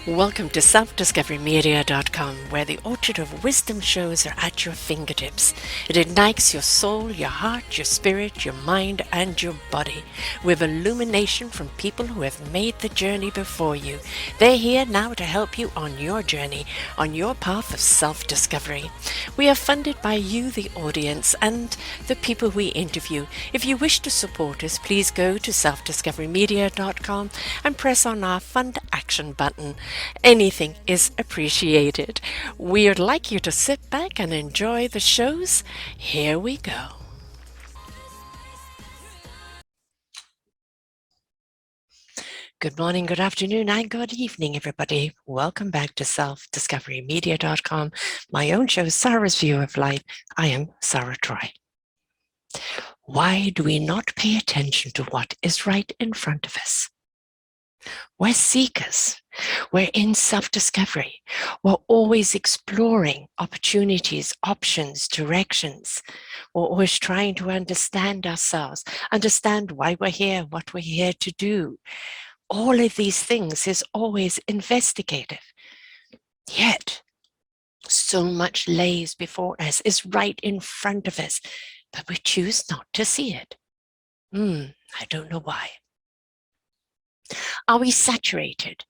Welcome to selfdiscoverymedia.com, where the orchard of wisdom shows are at your fingertips. It ignites your soul, your heart, your spirit, your mind, and your body with illumination from people who have made the journey before you. They're here now to help you on your journey, on your path of self-discovery. We are funded by you, the audience, and the people we interview. If you wish to support us, please go to selfdiscoverymedia.com and press on our Fund Action button. Anything is appreciated. We'd like you to sit back and enjoy the shows. Here we go. Good morning, good afternoon, and good evening, everybody. Welcome back to selfdiscoverymedia.com, my own show, Sarah's View of Life. I am Sarah Troy. Why do we not pay attention to what is right in front of us? We're seekers. We're in self-discovery. We're always exploring opportunities, options, directions. We're always trying to understand ourselves, understand why we're here, what we're here to do. All of these things is always investigative. Yet, so much lays before us, is right in front of us, but we choose not to see it. I don't know why. Are we saturated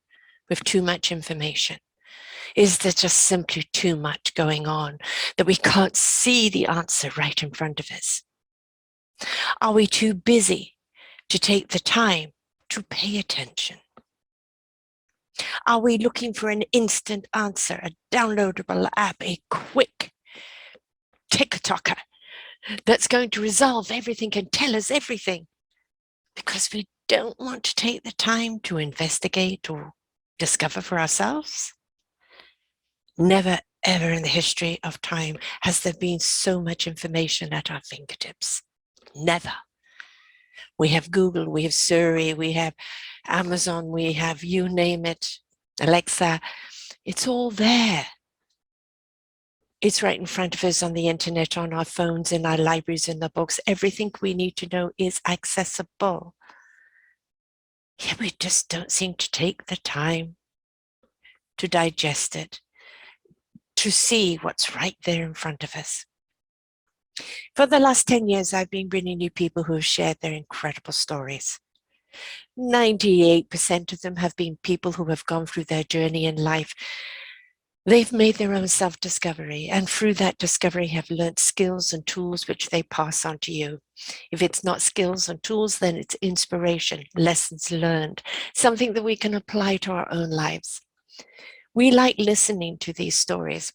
with too much information? Is there just simply too much going on that we can't see the answer right in front of us? Are we too busy to take the time to pay attention? Are we looking for an instant answer, a downloadable app, a quick tick-tocker that's going to resolve everything and tell us everything? Because we don't want to take the time to investigate or discover for ourselves? Never, ever in the history of time has there been so much information at our fingertips. Never. We have Google, we have Siri, we have Amazon, we have you name it, Alexa. It's all there. It's right in front of us on the internet, on our phones, in our libraries, in the books. Everything we need to know is accessible. Yet we just don't seem to take the time to digest it, to see what's right there in front of us. For the last 10 years, I've been bringing you people who have shared their incredible stories. 98% of them have been people who have gone through their journey in life. They've made their own self-discovery, and through that discovery have learned skills and tools which they pass on to you. If it's not skills and tools, then it's inspiration, lessons learned, something that we can apply to our own lives. We like listening to these stories.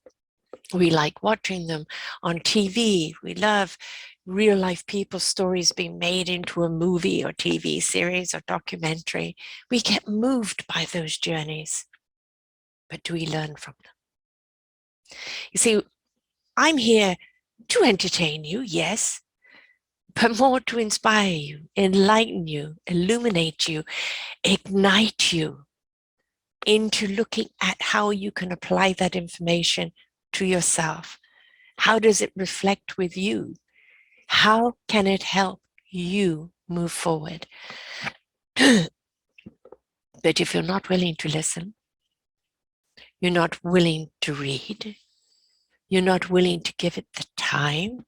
We like watching them on TV. We love real life people's stories being made into a movie or TV series or documentary. We get moved by those journeys, but do we learn from them? You see, I'm here to entertain you, yes, but more to inspire you, enlighten you, illuminate you, ignite you into looking at how you can apply that information to yourself. How does it reflect with you? How can it help you move forward? But if you're not willing to listen, you're not willing to read, you're not willing to give it the time,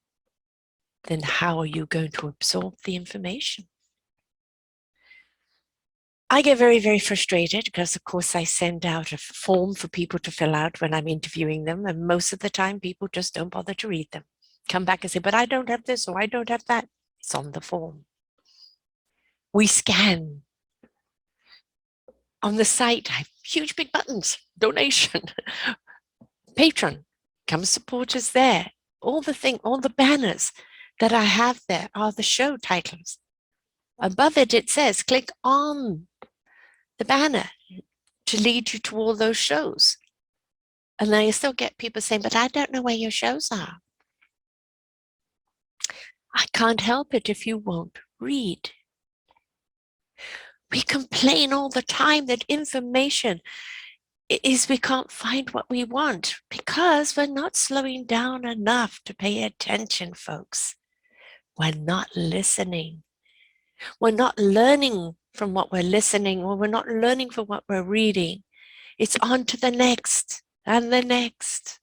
then how are you going to absorb the information? I get very, very frustrated because, of course, I send out a form for people to fill out when I'm interviewing them. And most of the time, people just don't bother to read them. Come back and say, but I don't have this or I don't have that. It's on the form. We scan. On the site, I have huge big buttons, donation, patron, come support us there. All the banners that I have there are the show titles. Above it, it says, click on the banner to lead you to all those shows. And I still get people saying, but I don't know where your shows are. I can't help it if you won't read. We complain all the time that information is we can't find what we want because we're not slowing down enough to pay attention, folks. We're not listening. We're not learning from what we're listening, or we're not learning from what we're reading. It's on to the next and the next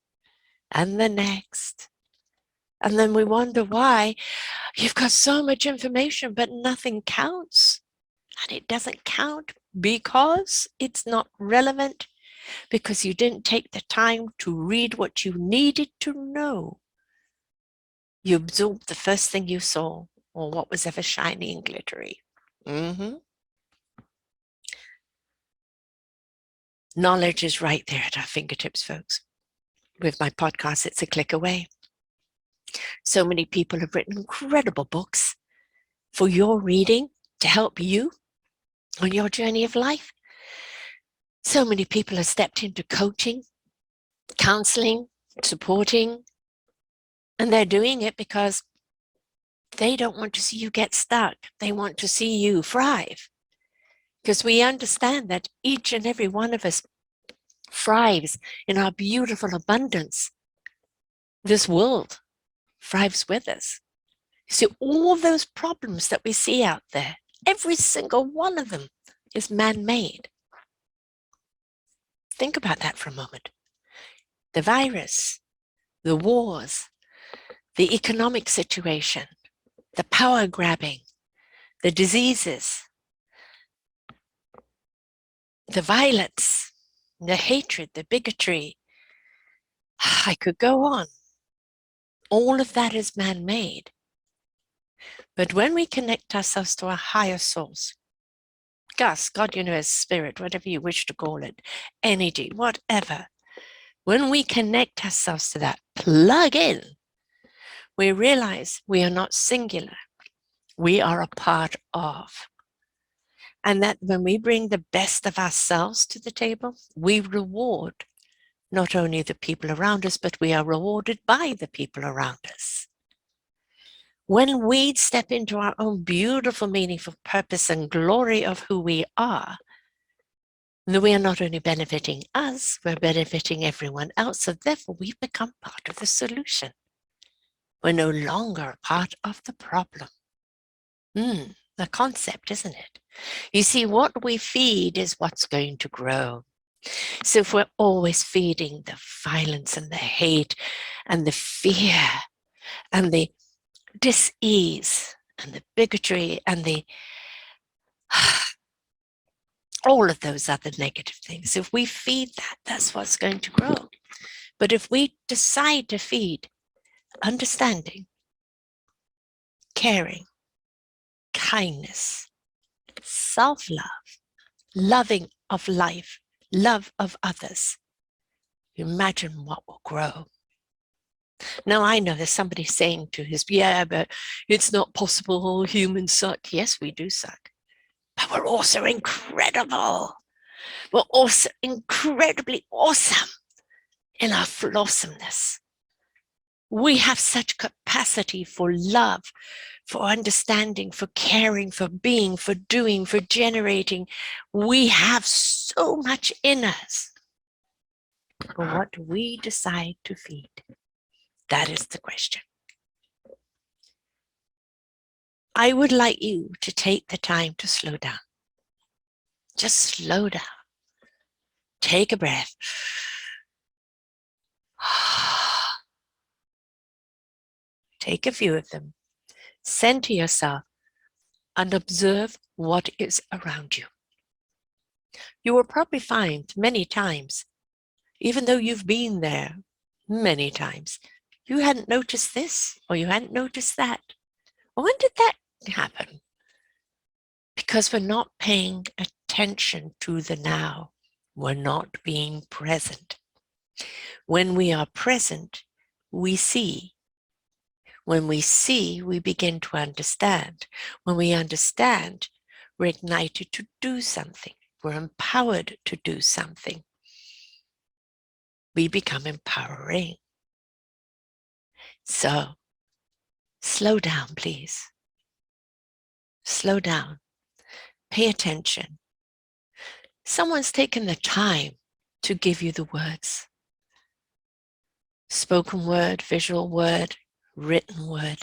and the next. And then we wonder why you've got so much information, but nothing counts. And it doesn't count because it's not relevant, because you didn't take the time to read what you needed to know. You absorbed the first thing you saw, or what was ever shiny and glittery. Knowledge is right there at our fingertips, folks. With my podcast, it's a click away. So many people have written incredible books for your reading to help you on your journey of life. So many people have stepped into coaching, counseling, supporting, and they're doing it because they don't want to see you get stuck. They want to see you thrive. Because we understand that each and every one of us thrives in our beautiful abundance. This world thrives with us. So all those problems that we see out there, every single one of them is man-made. Think about that for a moment. The virus, the wars, the economic situation, the power grabbing, the diseases, the violence, the hatred, the bigotry. I could go on. All of that is man-made. But when we connect ourselves to a higher source, Gus, God, universe, spirit, whatever you wish to call it, energy, whatever, when we connect ourselves to that, plug in, we realize we are not singular. We are a part of. And that when we bring the best of ourselves to the table, we reward not only the people around us, but we are rewarded by the people around us. When we step into our own beautiful, meaningful purpose and glory of who we are, we are not only benefiting us, we're benefiting everyone else. So therefore, we've become part of the solution. We're no longer a part of the problem. The concept, isn't it? You see, what we feed is what's going to grow. So if we're always feeding the violence and the hate and the fear and the dis-ease and the bigotry and the all of those other negative things, if we feed that, that's what's going to grow. But if we decide to feed understanding, caring, kindness, self-love, loving of life, love of others, imagine what will grow. Now, I know there's somebody saying to his, yeah, but it's not possible, humans suck. Yes, we do suck. But we're also incredible. We're also incredibly awesome in our flawsomeness. We have such capacity for love, for understanding, for caring, for being, for doing, for generating. We have so much in us. But what do we decide to feed? That is the question. I would like you to take the time to slow down. Just slow down. Take a breath. Take a few of them. Center yourself and observe what is around you. You will probably find many times, even though you've been there many times, you hadn't noticed this or you hadn't noticed that. Well, when did that happen? Because we're not paying attention to the now. We're not being present. When we are present, we see. When we see, we begin to understand. When we understand, we're ignited to do something. We're empowered to do something. We become empowering. So, slow down, please. Slow down. Pay attention. Someone's taken the time to give you the words. Spoken word, visual word, written word.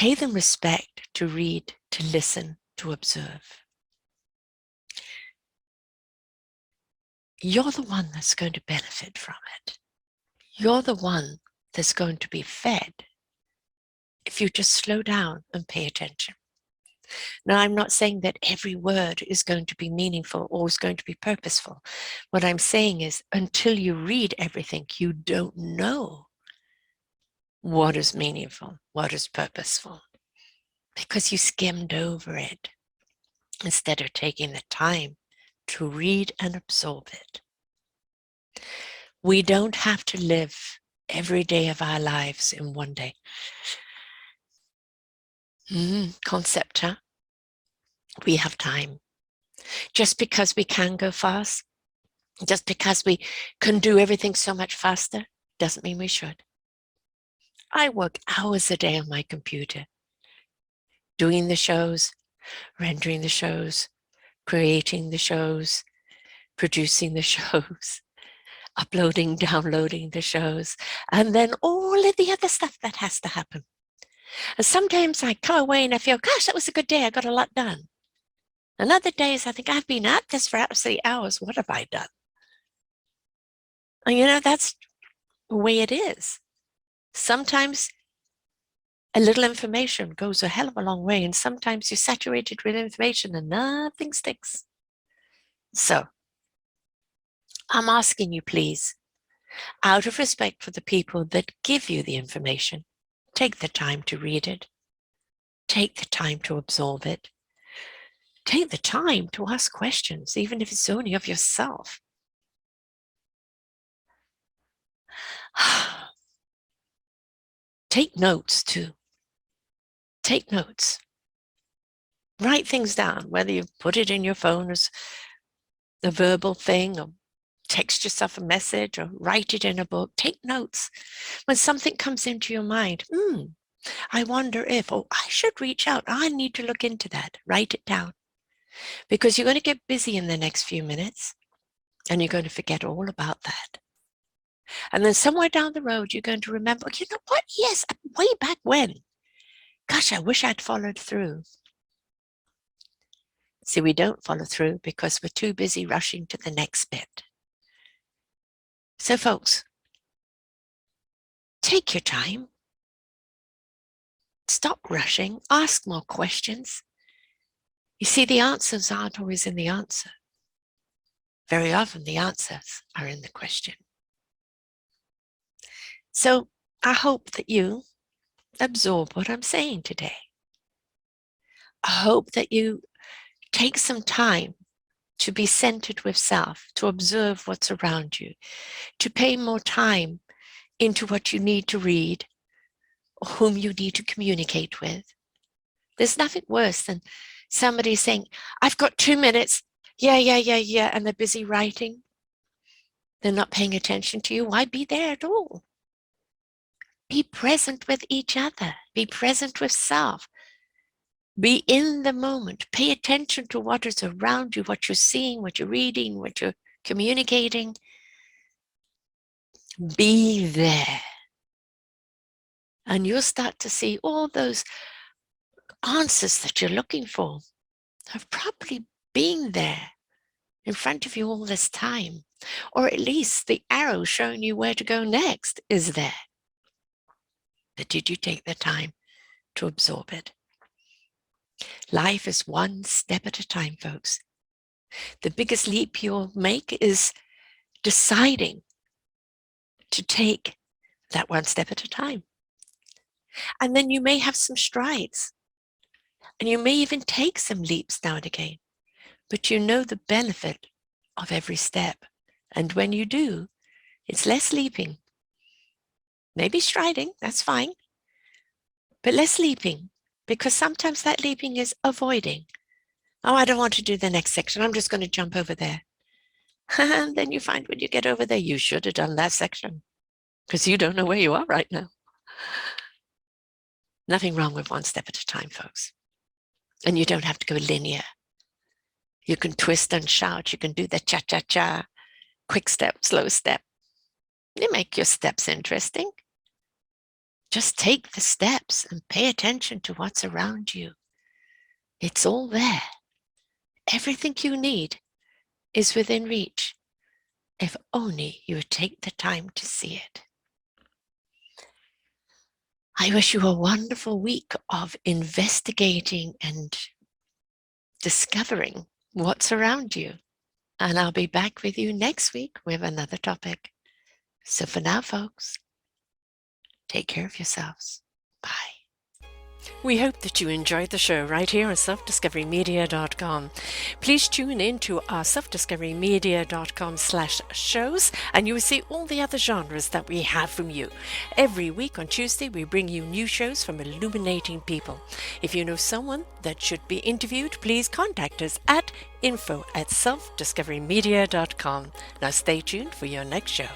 Pay them respect to read, to listen, to observe. You're the one that's going to benefit from it. You're the one that's going to be fed if you just slow down and pay attention. Now, I'm not saying that every word is going to be meaningful or is going to be purposeful. What I'm saying is until you read everything, you don't know what is meaningful, what is purposeful, because you skimmed over it instead of taking the time to read and absorb it. We don't have to live every day of our lives in one day. Concept, huh? We have time. Just because we can go fast, just because we can do everything so much faster, doesn't mean we should. I work hours a day on my computer, doing the shows, rendering the shows, creating the shows, producing the shows, uploading, downloading the shows, and then all of the other stuff that has to happen. And sometimes I come away and I feel, gosh, that was a good day. I got a lot done. And other days I think I've been at this for absolutely hours. What have I done? And that's the way it is. Sometimes a little information goes a hell of a long way, and sometimes you're saturated with information and nothing sticks. So I'm asking you, please, out of respect for the people that give you the information, take the time to read it. Take the time to absorb it. Take the time to ask questions, even if it's only of yourself. Take notes too. Take notes. Write things down, whether you put it in your phone as a verbal thing or text yourself a message or write it in a book. Take notes. When something comes into your mind, I wonder if, I should reach out. I need to look into that. Write it down. Because you're going to get busy in the next few minutes and you're going to forget all about that. And then somewhere down the road, you're going to remember, you know what? Yes, way back when. Gosh, I wish I'd followed through. See, we don't follow through because we're too busy rushing to the next bit. So folks, take your time. Stop rushing. Ask more questions. You see, the answers aren't always in the answer. Very often the answers are in the question. So I hope that you absorb what I'm saying today. I hope that you take some time to be centered with self, to observe what's around you, to pay more time into what you need to read, or whom you need to communicate with. There's nothing worse than somebody saying, I've got 2 minutes. Yeah. And they're busy writing. They're not paying attention to you. Why be there at all? Be present with each other. Be present with self. Be in the moment. Pay attention to what is around you, what you're seeing, what you're reading, what you're communicating. Be there. And you'll start to see all those answers that you're looking for have probably been there in front of you all this time. Or at least the arrow showing you where to go next is there. But did you take the time to absorb it? Life is one step at a time, folks. The biggest leap you'll make is deciding to take that one step at a time. And then you may have some strides. And you may even take some leaps now and again. But you know the benefit of every step. And when you do, it's less leaping. Maybe striding, that's fine. But less leaping, because sometimes that leaping is avoiding. Oh, I don't want to do the next section. I'm just going to jump over there. And then you find when you get over there, you should have done that section because you don't know where you are right now. Nothing wrong with one step at a time, folks. And you don't have to go linear. You can twist and shout. You can do the cha-cha-cha, quick step, slow step. You make your steps interesting. Just take the steps and pay attention to what's around you. It's all there. Everything you need is within reach, if only you would take the time to see it. I wish you a wonderful week of investigating and discovering what's around you. And I'll be back with you next week with another topic. So for now, folks, take care of yourselves. Bye. We hope that you enjoyed the show right here on selfdiscoverymedia.com. Please tune in to our selfdiscoverymedia.com/shows and you will see all the other genres that we have from you. Every week on Tuesday, we bring you new shows from illuminating people. If you know someone that should be interviewed, please contact us at info@selfdiscoverymedia.com. Now stay tuned for your next show.